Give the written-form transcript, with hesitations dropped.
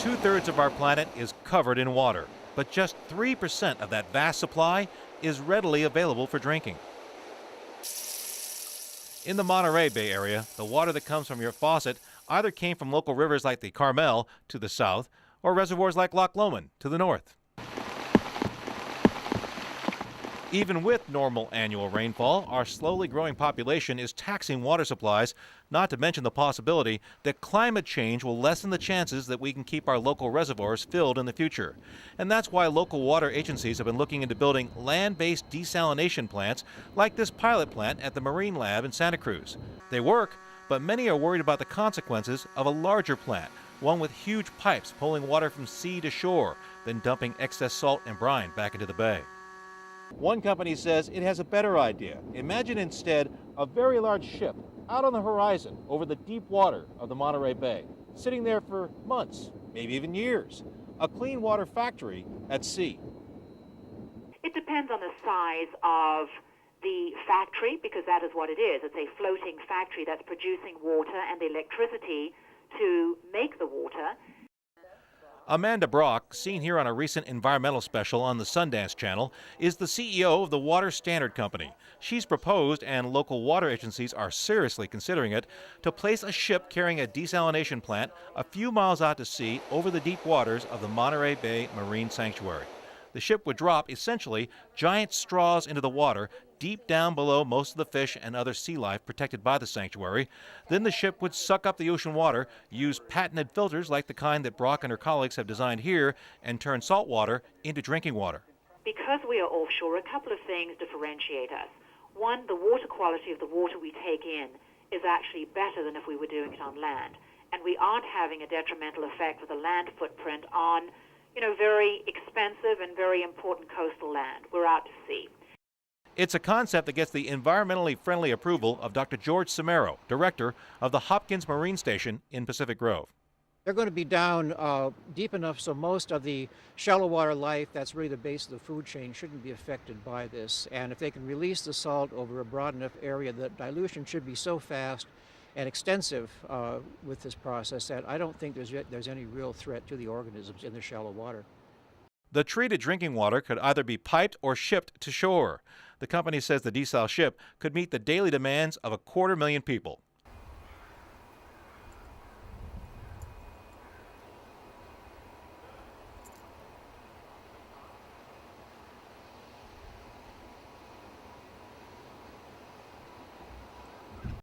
2/3 of our planet is covered in water, but just 3% of that vast supply is readily available for drinking. In the Monterey Bay Area, the water that comes from your faucet either came from local rivers like the Carmel to the south or reservoirs like Loch Lomond to the north. Even with normal annual rainfall, our slowly growing population is taxing water supplies, not to mention the possibility that climate change will lessen the chances that we can keep our local reservoirs filled in the future. And that's why local water agencies have been looking into building land-based desalination plants like this pilot plant at the Marine Lab in Santa Cruz. They work, but many are worried about the consequences of a larger plant, one with huge pipes pulling water from sea to shore, then dumping excess salt and brine back into the bay. One company says it has a better idea. Imagine instead a very large ship out on the horizon over the deep water of the Monterey Bay, sitting there for months, maybe even years. A clean water factory at sea. It depends on the size of the factory, because that is what it is. It's a floating factory that's producing water and electricity to make the water. Amanda Brock, seen here on a recent environmental special on the Sundance Channel, is the CEO of the Water Standard Company. She's proposed, and local water agencies are seriously considering it, to place a ship carrying a desalination plant a few miles out to sea over the deep waters of the Monterey Bay Marine Sanctuary. The ship would drop, essentially, giant straws into the water deep down below most of the fish and other sea life protected by the sanctuary. Then the ship would suck up the ocean water, use patented filters like the kind that Brock and her colleagues have designed here, and turn salt water into drinking water. Because we are offshore, a couple of things differentiate us. One, the water quality of the water we take in is actually better than if we were doing it on land. And we aren't having a detrimental effect with a land footprint on very expensive and very important coastal land. We're out to sea. It's a concept that gets the environmentally friendly approval of Dr. George Samaro, director of the Hopkins Marine Station in Pacific Grove. They're going to be down deep enough so most of the shallow water life, that's really the base of the food chain, shouldn't be affected by this. And if they can release the salt over a broad enough area, the dilution should be so fast and extensive with this process that I don't think there's any real threat to the organisms in the shallow water. The treated drinking water could either be piped or shipped to shore. The company says the DESAL ship could meet the daily demands of 250,000 people.